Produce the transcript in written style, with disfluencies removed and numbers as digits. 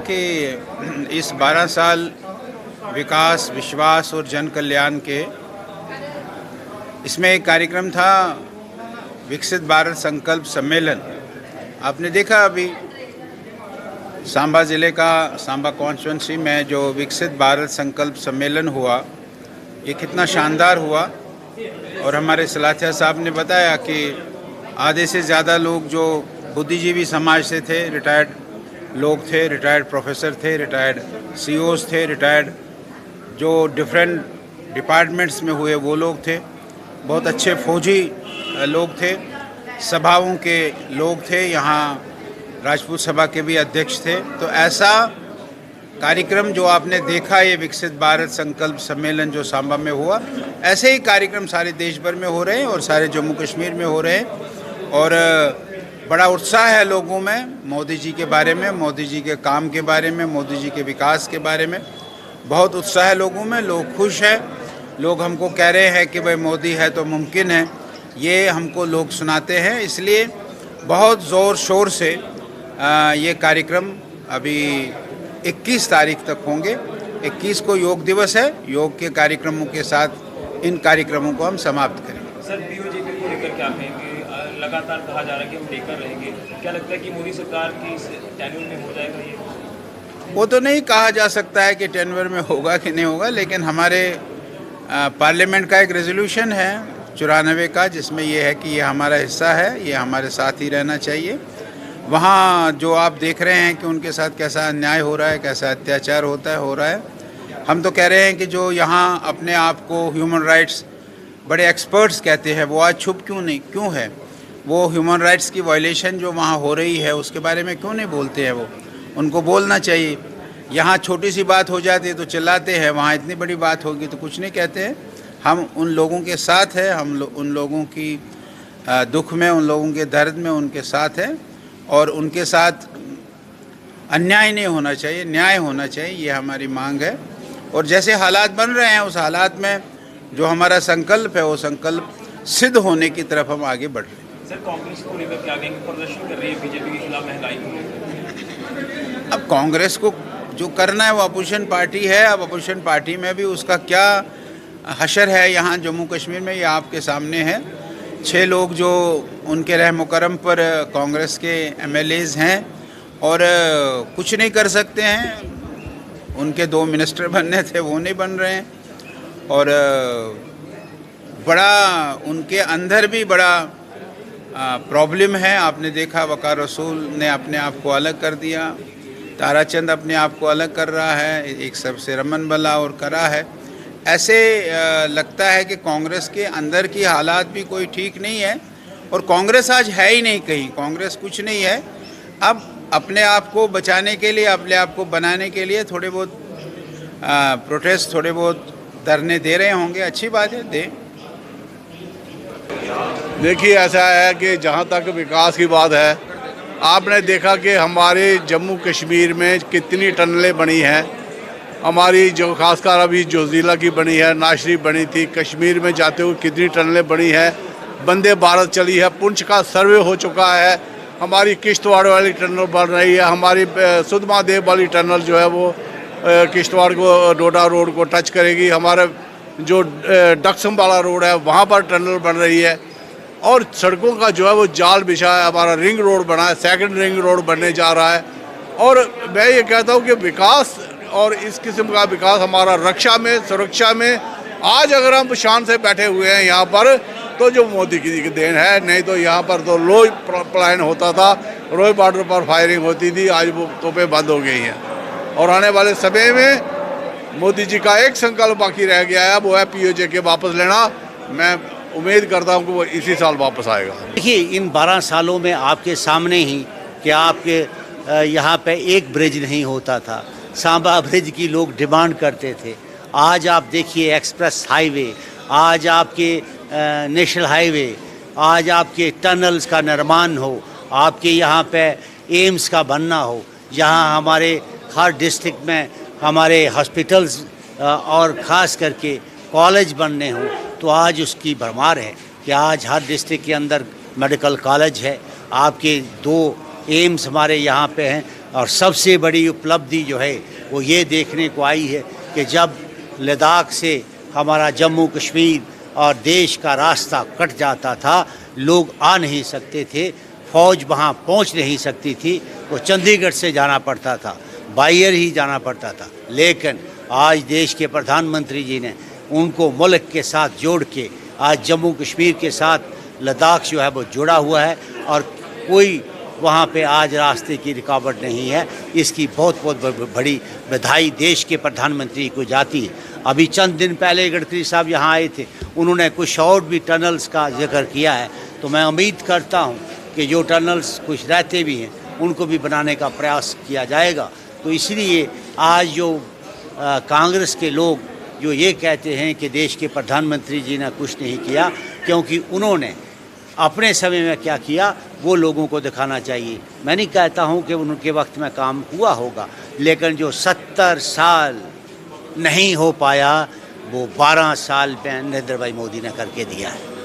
कि इस 12 साल विकास, विश्वास और जन कल्याण के इसमें एक कार्यक्रम था विकसित भारत संकल्प सम्मेलन। आपने देखा अभी सांबा ज़िले का सांबा कॉन्स्टिट्यूंसी में जो विकसित भारत संकल्प सम्मेलन हुआ, ये कितना शानदार हुआ। और हमारे सलाथिया साहब ने बताया कि आधे से ज़्यादा लोग जो बुद्धिजीवी समाज से थे, रिटायर्ड लोग थे, रिटायर्ड प्रोफेसर थे, रिटायर्ड सीईओज थे, रिटायर्ड जो डिफरेंट डिपार्टमेंट्स में हुए वो लोग थे, बहुत अच्छे फौजी लोग थे, सभाओं के लोग थे, यहाँ राजपूत सभा के भी अध्यक्ष थे। तो ऐसा कार्यक्रम जो आपने देखा, ये विकसित भारत संकल्प सम्मेलन जो सांबा में हुआ, ऐसे ही कार्यक्रम सारे देश भर में हो रहे हैं और सारे जम्मू कश्मीर में हो रहे हैं। और बड़ा उत्साह है लोगों में मोदी जी के बारे में, मोदी जी के काम के बारे में, मोदी जी के विकास के बारे में बहुत उत्साह है लोगों में। लोग खुश हैं, लोग हमको कह रहे हैं कि भाई मोदी है तो मुमकिन है, ये हमको लोग सुनाते हैं। इसलिए बहुत ज़ोर शोर से ये कार्यक्रम अभी 21 तारीख तक होंगे। 21 को योग दिवस है, योग के कार्यक्रमों के साथ इन कार्यक्रमों को हम समाप्त करेंगे। सर, बीओजेपी को लेकर क्या कहेंगे? लगातार कहा जा रहा है कि हम लेकर रहेंगे, क्या लगता है कि मोदी सरकार की इस टेन्योर में हो जाएगा ये? वो तो नहीं कहा जा सकता है कि टेन्योर में होगा कि नहीं होगा, लेकिन हमारे पार्लियामेंट का एक रेजोल्यूशन है 94 का, जिसमें ये है कि ये हमारा हिस्सा है, ये हमारे साथ ही रहना चाहिए। वहाँ जो आप देख रहे हैं कि उनके साथ कैसा अन्याय हो रहा है, कैसा अत्याचार हो रहा है। हम तो कह रहे हैं कि जो यहाँ अपने आप को ह्यूमन राइट्स बड़े एक्सपर्ट्स कहते हैं, वो आज चुप क्यों है? वो ह्यूमन राइट्स की वायलेशन जो वहाँ हो रही है उसके बारे में क्यों नहीं बोलते हैं? वो उनको बोलना चाहिए। यहाँ छोटी सी बात हो जाती है तो चिल्लाते हैं, वहाँ इतनी बड़ी बात होगी तो कुछ नहीं कहते हैं। हम उन लोगों के साथ हैं, उन लोगों की दुख में, उन लोगों के दर्द में उनके साथ हैं, और उनके साथ अन्याय नहीं होना चाहिए, न्याय होना चाहिए, ये हमारी मांग है। और जैसे हालात बन रहे हैं, उस हालात में जो हमारा संकल्प है, वो संकल्प सिद्ध होने की तरफ हम आगे बढ़ रहे हैं। सर, कांग्रेस को लेकर क्या कहेंगे? प्रदर्शन कर रही है बीजेपी के खिलाफ महंगाई को लेकर। अब कांग्रेस को जो करना है वो अपोजिशन पार्टी है। अब अपोजिशन पार्टी में भी उसका क्या हशर है यहाँ जम्मू कश्मीर में, ये आपके सामने है। 6 लोग जो उनके रहम करम पर कांग्रेस के MLAs हैं और कुछ नहीं कर सकते हैं। उनके 2 मिनिस्टर बनने थे, वो नहीं बन रहे हैं। और बड़ा उनके अंदर भी बड़ा प्रॉब्लम है। आपने देखा वकार रसूल ने अपने आप को अलग कर दिया, ताराचंद अपने आप को अलग कर रहा है, एक सबसे रमन बला और करा है। ऐसे लगता है कि कांग्रेस के अंदर की हालात भी कोई ठीक नहीं है, और कांग्रेस आज है ही नहीं कहीं, कांग्रेस कुछ नहीं है। अब अपने आप को बचाने के लिए, अपने आप को बनाने के लिए थोड़े बहुत प्रोटेस्ट, थोड़े बहुत धरने दे रहे होंगे, अच्छी बात है, दें। देखिए, ऐसा है कि जहाँ तक विकास की बात है, आपने देखा कि हमारे जम्मू कश्मीर में कितनी टनलें बनी हैं। हमारी जो खासकर अभी जो ज़िला की बनी है, नाशरी बनी थी, कश्मीर में जाते हुए कितनी टनलें बनी है। वंदे भारत चली है, पुंछ का सर्वे हो चुका है, हमारी किश्तवाड़ वाली टनल बन रही है, हमारी सुधमादेव वाली टनल जो है वो किश्तवाड़ को, डोडा रोड को टच करेगी। हमारा जो डक्सम वाला रोड है वहाँ पर टनल बन रही है, और सड़कों का जो है वो जाल बिछा है। हमारा रिंग रोड बना है, सेकंड रिंग रोड बनने जा रहा है। और मैं ये कहता हूँ कि विकास और इस किस्म का विकास हमारा रक्षा में, सुरक्षा में, आज अगर हम शान से बैठे हुए हैं यहाँ पर, तो जो मोदी की देन है। नहीं तो यहाँ पर तो लोई प्लान होता था, रोई बॉर्डर पर फायरिंग होती थी, आज वो तोपें बंद हो गई हैं। और आने वाले समय में मोदी जी का एक संकल्प बाकी रह गया है, वो है POJ वापस लेना। मैं उम्मीद करता हूँ कि वो इसी साल वापस आएगा। देखिए, इन 12 सालों में आपके सामने ही कि आपके यहाँ पे एक ब्रिज नहीं होता था। सांबा ब्रिज की लोग डिमांड करते थे। आज आप देखिए एक्सप्रेस हाईवे, आज आपके नेशनल हाईवे, आज आपके टनल्स का निर्माण हो, आपके यहाँ पे एम्स का बनना हो, जहाँ हमारे हर डिस्ट्रिक्ट में हमारे हॉस्पिटल्स और ख़ास करके कॉलेज बनने हों, तो आज उसकी भरमार है कि आज हर डिस्ट्रिक्ट के अंदर मेडिकल कॉलेज है। आपके 2 एम्स हमारे यहाँ पे हैं, और सबसे बड़ी उपलब्धि जो है वो ये देखने को आई है कि जब लद्दाख से हमारा जम्मू कश्मीर और देश का रास्ता कट जाता था, लोग आ नहीं सकते थे, फ़ौज वहाँ पहुँच नहीं सकती थी, वो चंडीगढ़ से जाना पड़ता था, बाहर ही जाना पड़ता था। लेकिन आज देश के प्रधानमंत्री जी ने उनको मुल्क के साथ जोड़ के आज जम्मू कश्मीर के साथ लद्दाख जो है वो जुड़ा हुआ है और कोई वहाँ पे आज रास्ते की रुकावट नहीं है। इसकी बहुत बहुत बड़ी बधाई देश के प्रधानमंत्री को जाती है। अभी चंद दिन पहले गडकरी साहब यहाँ आए थे, उन्होंने कुछ और भी टनल्स का जिक्र किया है, तो मैं उम्मीद करता हूँ कि जो टनल्स कुछ रहते भी हैं उनको भी बनाने का प्रयास किया जाएगा। तो इसलिए आज जो कांग्रेस के लोग जो ये कहते हैं कि देश के प्रधानमंत्री जी ने कुछ नहीं किया, क्योंकि उन्होंने अपने समय में क्या किया वो लोगों को दिखाना चाहिए। मैं नहीं कहता हूँ कि उनके वक्त में काम हुआ होगा, लेकिन जो 70 साल नहीं हो पाया वो 12 साल में नरेंद्र भाई मोदी ने करके दिया है।